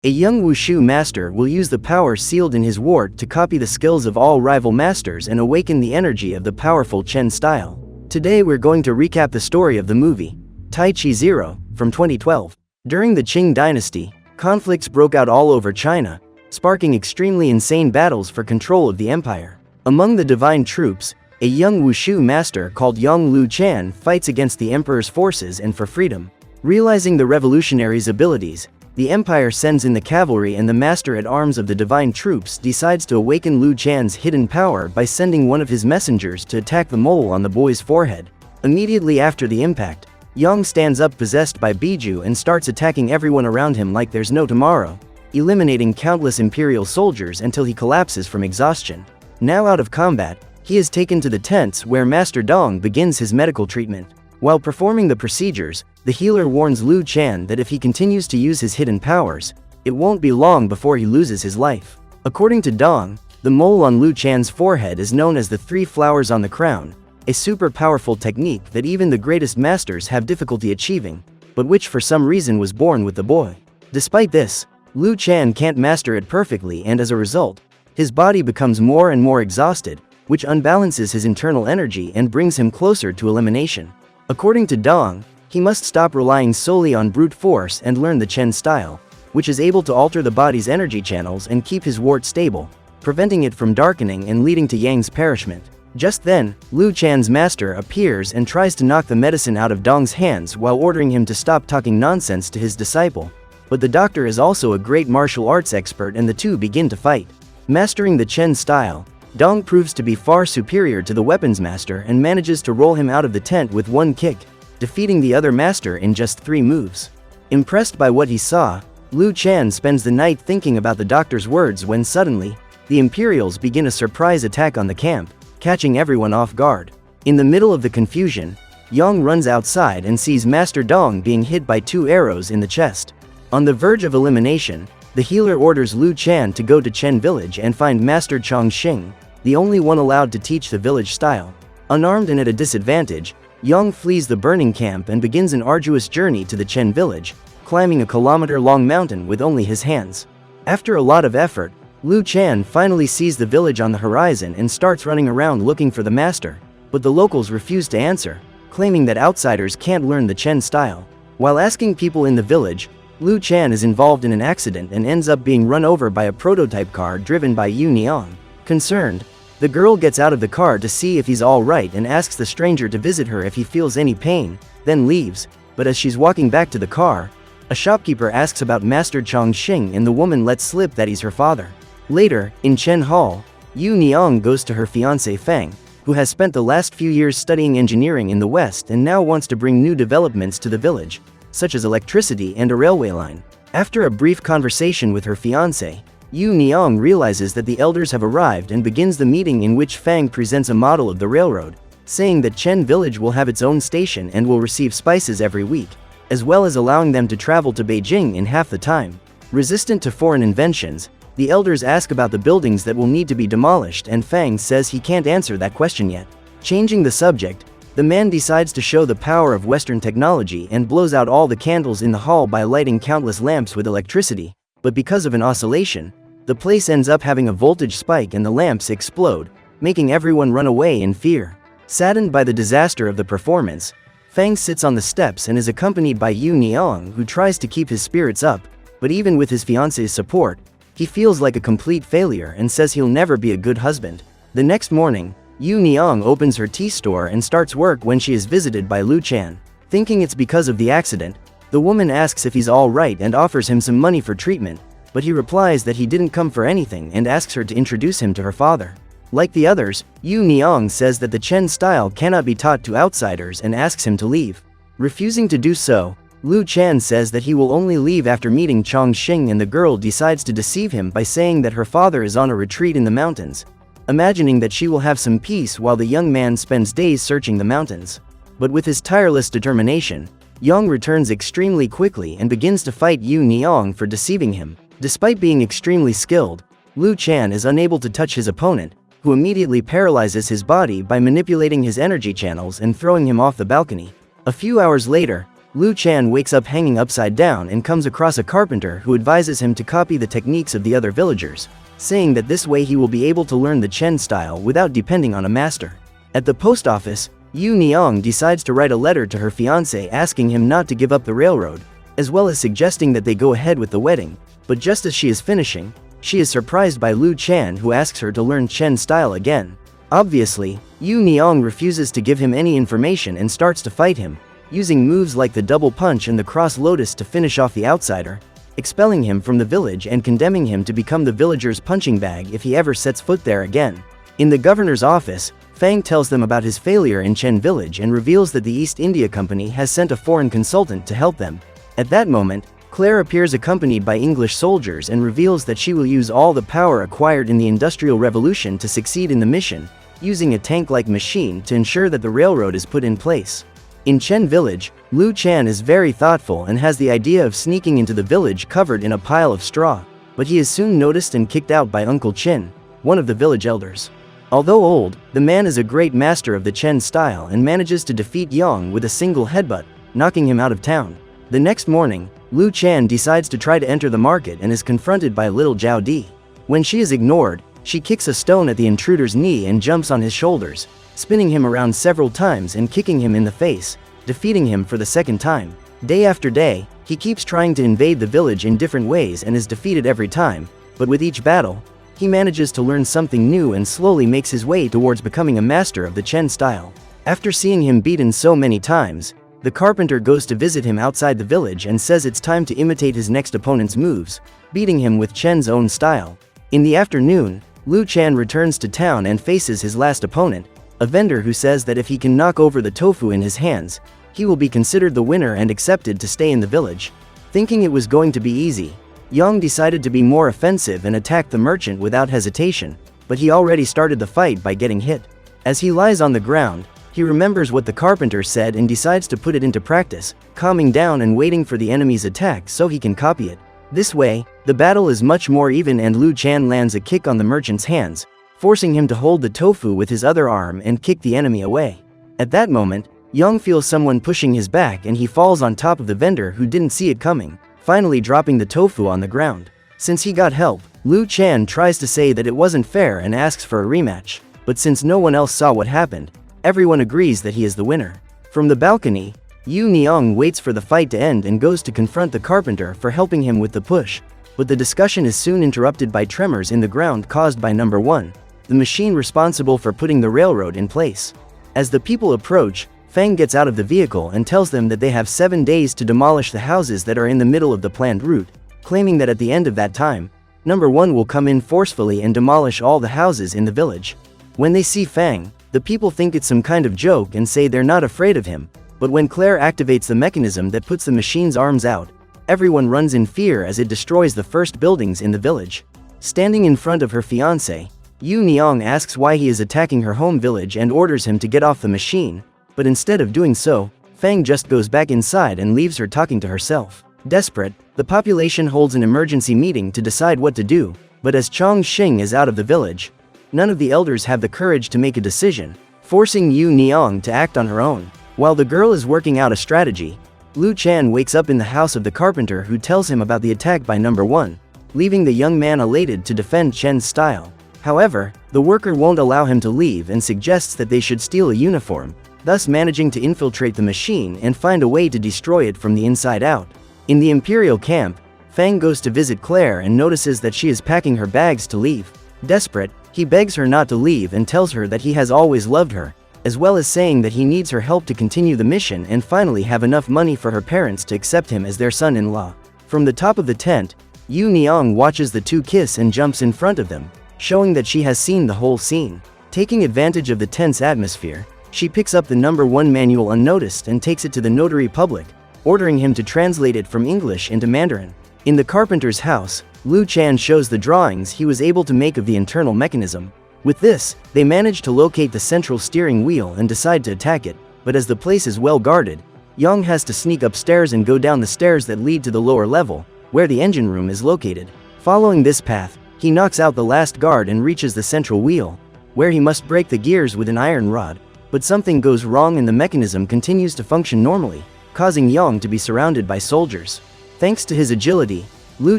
A young wushu master will use the power sealed in his ward to copy the skills of all rival masters and awaken the energy of the powerful Chen style. Today we're going to recap the story of the movie, Tai Chi Zero, from 2012. During the Qing dynasty, conflicts broke out all over China, sparking extremely insane battles for control of the empire. Among the divine troops, a young wushu master called Yang Lu Chan fights against the emperor's forces and for freedom. Realizing the revolutionary's abilities, the empire sends in the cavalry, and the master-at-arms of the divine troops decides to awaken Lu Chan's hidden power by sending one of his messengers to attack the mole on the boy's forehead. Immediately after the impact, Yang stands up possessed by Biju and starts attacking everyone around him like there's no tomorrow, eliminating countless imperial soldiers until he collapses from exhaustion. Now out of combat, he is taken to the tents where Master Dong begins his medical treatment. While performing the procedures, the healer warns Lu Chan that if he continues to use his hidden powers, it won't be long before he loses his life. According to Dong, the mole on Lu Chan's forehead is known as the 3 flowers on the crown, a super powerful technique that even the greatest masters have difficulty achieving, but which for some reason was born with the boy. Despite this, Lu Chan can't master it perfectly, and as a result, his body becomes more and more exhausted, which unbalances his internal energy and brings him closer to elimination. According to Dong, he must stop relying solely on brute force and learn the Chen style, which is able to alter the body's energy channels and keep his ward stable, preventing it from darkening and leading to Yang's perishment. Just then, Lu Chan's master appears and tries to knock the medicine out of Dong's hands while ordering him to stop talking nonsense to his disciple. But the doctor is also a great martial arts expert, and the two begin to fight. Mastering the Chen style, Dong proves to be far superior to the weapons master and manages to roll him out of the tent with one kick, defeating the other master in just 3 moves. Impressed by what he saw, Lu Chan spends the night thinking about the doctor's words when suddenly, the Imperials begin a surprise attack on the camp, catching everyone off guard. In the middle of the confusion, Yang runs outside and sees Master Dong being hit by 2 arrows in the chest. On the verge of elimination, the healer orders Lu Chan to go to Chen village and find Master Chongqing, the only one allowed to teach the village style. Unarmed and at a disadvantage, Yang flees the burning camp and begins an arduous journey to the Chen village, climbing a kilometer-long mountain with only his hands. After a lot of effort, Lu Chan finally sees the village on the horizon and starts running around looking for the master, but the locals refuse to answer, claiming that outsiders can't learn the Chen style. While asking people in the village, Lu Chan is involved in an accident and ends up being run over by a prototype car driven by Yu Niang. Concerned, the girl gets out of the car to see if he's alright and asks the stranger to visit her if he feels any pain, then leaves. But as she's walking back to the car, a shopkeeper asks about Master Chongqing and the woman lets slip that he's her father. Later, in Chen Hall, Yu Niang goes to her fiancé Feng, who has spent the last few years studying engineering in the West and now wants to bring new developments to the village, such as electricity and a railway line. After a brief conversation with her fiancé, Yu Niang realizes that the elders have arrived and begins the meeting, in which Fang presents a model of the railroad, saying that Chen village will have its own station and will receive spices every week, as well as allowing them to travel to Beijing in half the time. Resistant to foreign inventions, the elders ask about the buildings that will need to be demolished, and Fang says he can't answer that question yet. Changing the subject, the man decides to show the power of Western technology and blows out all the candles in the hall by lighting countless lamps with electricity, but because of an oscillation, the place ends up having a voltage spike and the lamps explode, making everyone run away in fear. Saddened by the disaster of the performance, Fang sits on the steps and is accompanied by Yu Niang, who tries to keep his spirits up, but even with his fiancé's support, he feels like a complete failure and says he'll never be a good husband. The next morning, Yu Niang opens her tea store and starts work when she is visited by Lu Chan. Thinking it's because of the accident, the woman asks if he's alright and offers him some money for treatment, but he replies that he didn't come for anything and asks her to introduce him to her father. Like the others, Yu Niang says that the Chen style cannot be taught to outsiders and asks him to leave. Refusing to do so, Lu Chan says that he will only leave after meeting Chongqing, and the girl decides to deceive him by saying that her father is on a retreat in the mountains, imagining that she will have some peace while the young man spends days searching the mountains. But with his tireless determination, Yang returns extremely quickly and begins to fight Yu Niang for deceiving him. Despite being extremely skilled, Lu Chan is unable to touch his opponent, who immediately paralyzes his body by manipulating his energy channels and throwing him off the balcony. A few hours later, Lu Chen wakes up hanging upside down and comes across a carpenter who advises him to copy the techniques of the other villagers, saying that this way he will be able to learn the Chen style without depending on a master. At the post office, Yu Niang decides to write a letter to her fiancé asking him not to give up the railroad, as well as suggesting that they go ahead with the wedding, but just as she is finishing, she is surprised by Lu Chen, who asks her to learn Chen style again. Obviously, Yu Niang refuses to give him any information and starts to fight him, using moves like the double punch and the cross lotus to finish off the outsider, expelling him from the village and condemning him to become the villagers' punching bag if he ever sets foot there again. In the governor's office, Fang tells them about his failure in Chen village and reveals that the East India Company has sent a foreign consultant to help them. At that moment, Claire appears accompanied by English soldiers and reveals that she will use all the power acquired in the Industrial Revolution to succeed in the mission, using a tank-like machine to ensure that the railroad is put in place. In Chen village, Lu Chen is very thoughtful and has the idea of sneaking into the village covered in a pile of straw, but he is soon noticed and kicked out by Uncle Chen, one of the village elders. Although old, the man is a great master of the Chen style and manages to defeat Yang with a single headbutt, knocking him out of town. The next morning, Lu Chen decides to try to enter the market and is confronted by little Zhao Di. When she is ignored, she kicks a stone at the intruder's knee and jumps on his shoulders, spinning him around several times and kicking him in the face, defeating him for the second time. Day after day, he keeps trying to invade the village in different ways and is defeated every time, but with each battle, he manages to learn something new and slowly makes his way towards becoming a master of the Chen style. After seeing him beaten so many times, the carpenter goes to visit him outside the village and says it's time to imitate his next opponent's moves, beating him with Chen's own style. In the afternoon, Lu Chen returns to town and faces his last opponent, a vendor who says that if he can knock over the tofu in his hands, he will be considered the winner and accepted to stay in the village. Thinking it was going to be easy, Yang decided to be more offensive and attack the merchant without hesitation, but he already started the fight by getting hit. As he lies on the ground, he remembers what the carpenter said and decides to put it into practice, calming down and waiting for the enemy's attack so he can copy it. This way, the battle is much more even and Lu Chen lands a kick on the merchant's hands, forcing him to hold the tofu with his other arm and kick the enemy away. At that moment, Yang feels someone pushing his back and he falls on top of the vendor who didn't see it coming, finally dropping the tofu on the ground. Since he got help, Lu Chen tries to say that it wasn't fair and asks for a rematch, but since no one else saw what happened, everyone agrees that he is the winner. From the balcony, Yu Niang waits for the fight to end and goes to confront the carpenter for helping him with the push, but the discussion is soon interrupted by tremors in the ground caused by number 1, the machine responsible for putting the railroad in place. As the people approach, Fang gets out of the vehicle and tells them that they have 7 days to demolish the houses that are in the middle of the planned route, claiming that at the end of that time, number 1 will come in forcefully and demolish all the houses in the village. When they see Fang, the people think it's some kind of joke and say they're not afraid of him, but when Claire activates the mechanism that puts the machine's arms out, everyone runs in fear as it destroys the first buildings in the village. Standing in front of her fiancé, Yu Niang asks why he is attacking her home village and orders him to get off the machine, but instead of doing so, Fang just goes back inside and leaves her talking to herself. Desperate, the population holds an emergency meeting to decide what to do, but as Chong Xing is out of the village, none of the elders have the courage to make a decision, forcing Yu Niang to act on her own. While the girl is working out a strategy, Lu Chen wakes up in the house of the carpenter who tells him about the attack by number 1, leaving the young man elated to defend Chen's style. However, the worker won't allow him to leave and suggests that they should steal a uniform, thus managing to infiltrate the machine and find a way to destroy it from the inside out. In the Imperial camp, Fang goes to visit Claire and notices that she is packing her bags to leave. Desperate, he begs her not to leave and tells her that he has always loved her, as well as saying that he needs her help to continue the mission and finally have enough money for her parents to accept him as their son-in-law. From the top of the tent, Yu Niang watches the two kiss and jumps in front of them, showing that she has seen the whole scene. Taking advantage of the tense atmosphere, she picks up the number 1 manual unnoticed and takes it to the notary public, ordering him to translate it from English into Mandarin. In the carpenter's house, Lu Chen shows the drawings he was able to make of the internal mechanism. With this, they manage to locate the central steering wheel and decide to attack it, but as the place is well guarded, Yang has to sneak upstairs and go down the stairs that lead to the lower level, where the engine room is located. Following this path, he knocks out the last guard and reaches the central wheel, where he must break the gears with an iron rod, but something goes wrong and the mechanism continues to function normally. causing Yang to be surrounded by soldiers. Thanks to his agility,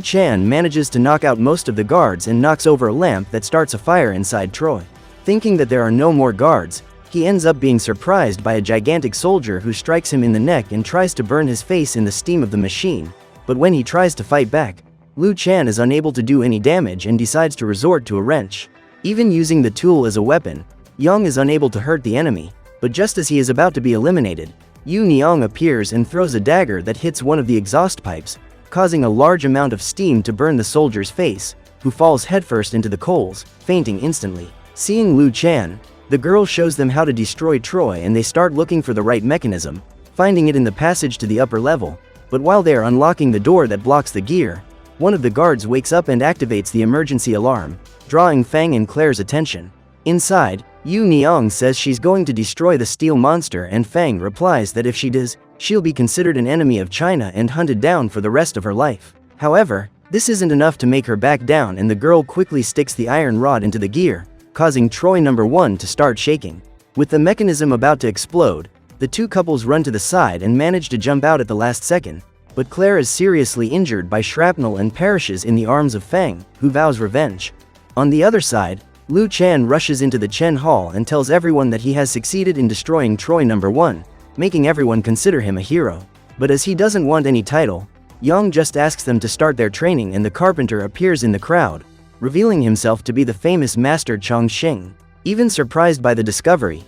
Chen manages to knock out most of the guards and knocks over a lamp that starts a fire inside Troy. Thinking that there are no more guards, he ends up being surprised by a gigantic soldier who strikes him in the neck and tries to burn his face in the steam of the machine, but when he tries to fight back, Chen is unable to do any damage and decides to resort to a wrench. Even using the tool as a weapon, Yang is unable to hurt the enemy, but just as he is about to be eliminated, Yang appears and throws a dagger that hits one of the exhaust pipes, causing a large amount of steam to burn the soldier's face, who falls headfirst into the coals, fainting instantly. Seeing Chen, the girl shows them how to destroy Troy and they start looking for the right mechanism, finding it in the passage to the upper level, but while they are unlocking the door that blocks the gear, one of the guards wakes up and activates the emergency alarm, drawing Fang and Claire's attention. Inside, Yang says she's going to destroy the steel monster and Fang replies that if she does, she'll be considered an enemy of China and hunted down for the rest of her life. However, this isn't enough to make her back down and the girl quickly sticks the iron rod into the gear, causing Troy number 1 to start shaking. With the mechanism about to explode, the two couples run to the side and manage to jump out at the last second, but Claire is seriously injured by shrapnel and perishes in the arms of Fang, who vows revenge. On the other side, Chen rushes into the Chen Hall and tells everyone that he has succeeded in destroying Troy number 1, making everyone consider him a hero. But as he doesn't want any title, Yang just asks them to start their training and the carpenter appears in the crowd, revealing himself to be the famous master Chongqing. Even surprised by the discovery,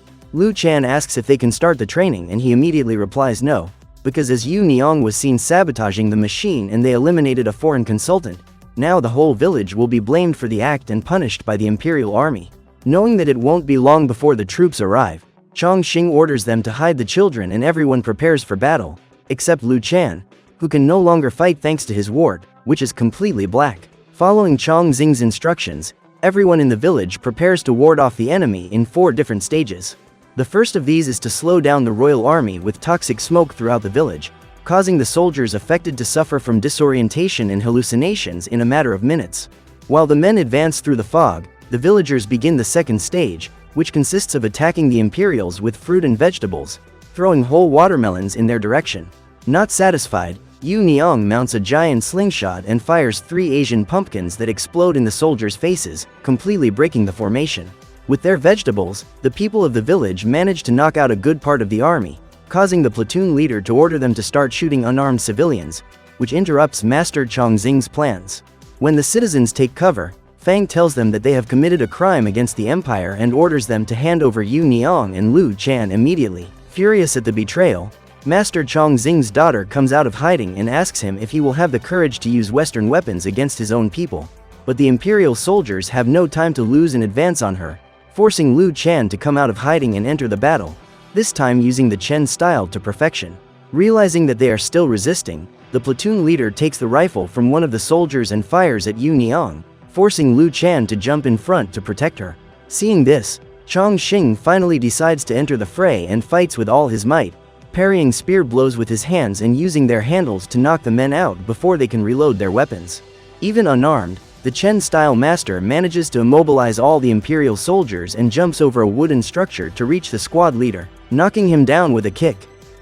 Chen asks if they can start the training and he immediately replies no, because as Yang was seen sabotaging the machine and they eliminated a foreign consultant, now the whole village will be blamed for the act and punished by the imperial army. Knowing that it won't be long before the troops arrive, Chongqing orders them to hide the children and everyone prepares for battle, except Chen, who can no longer fight thanks to his ward, which is completely black. Following Chongqing's instructions, everyone in the village prepares to ward off the enemy in 4 different stages. The first of these is to slow down the royal army with toxic smoke throughout the village, causing the soldiers affected to suffer from disorientation and hallucinations in a matter of minutes. While the men advance through the fog, the villagers begin the second stage, which consists of attacking the Imperials with fruit and vegetables, throwing whole watermelons in their direction. Not satisfied, Yang mounts a giant slingshot and fires 3 Asian pumpkins that explode in the soldiers' faces, completely breaking the formation. With their vegetables, the people of the village manage to knock out a good part of the army, causing the platoon leader to order them to start shooting unarmed civilians, which interrupts Master Chongqing's plans. When the citizens take cover, Fang tells them that they have committed a crime against the empire and orders them to hand over Yang and Chen immediately. Furious at the betrayal, Master Chongqing's daughter comes out of hiding and asks him if he will have the courage to use Western weapons against his own people, but the imperial soldiers have no time to lose and advance on her, forcing Chen to come out of hiding and enter the battle, this time using the Chen style to perfection. Realizing that they are still resisting, the platoon leader takes the rifle from one of the soldiers and fires at Yang, forcing Chen to jump in front to protect her. Seeing this, Chongqing finally decides to enter the fray and fights with all his might, parrying spear blows with his hands and using their handles to knock the men out before they can reload their weapons. Even unarmed, the Chen-style master manages to immobilize all the Imperial soldiers and jumps over a wooden structure to reach the squad leader, knocking him down with a kick.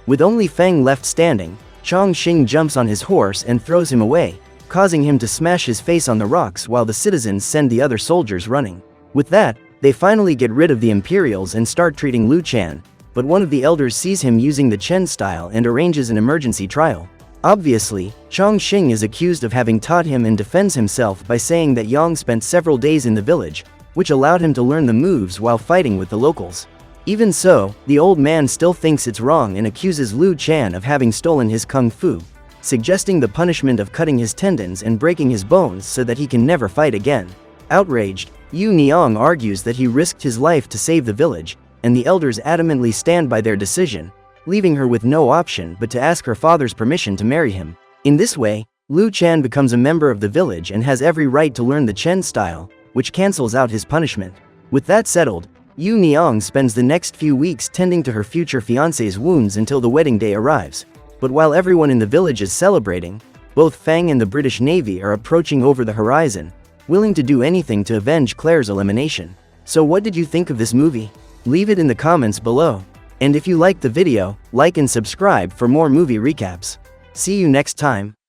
With only Fang left standing, Chongqing jumps on his horse and throws him away, causing him to smash his face on the rocks while the citizens send the other soldiers running. With that, they finally get rid of the Imperials and start treating Chen, but one of the elders sees him using the Chen style and arranges an emergency trial. Obviously, Chongqing is accused of having taught him and defends himself by saying that Yang spent several days in the village, which allowed him to learn the moves while fighting with the locals. Even so, the old man still thinks it's wrong and accuses Chen of having stolen his kung fu, suggesting the punishment of cutting his tendons and breaking his bones so that he can never fight again. Outraged, Yang argues that he risked his life to save the village, and the elders adamantly stand by their decision, leaving her with no option but to ask her father's permission to marry him. In this way, Chen becomes a member of the village and has every right to learn the Chen style, which cancels out his punishment. With that settled, Yang spends the next few weeks tending to her future fiancé's wounds until the wedding day arrives. But while everyone in the village is celebrating, both Fang and the British Navy are approaching over the horizon, willing to do anything to avenge Claire's elimination. So what did you think of this movie? Leave it in the comments below. And if you liked the video, like and subscribe for more movie recaps. See you next time.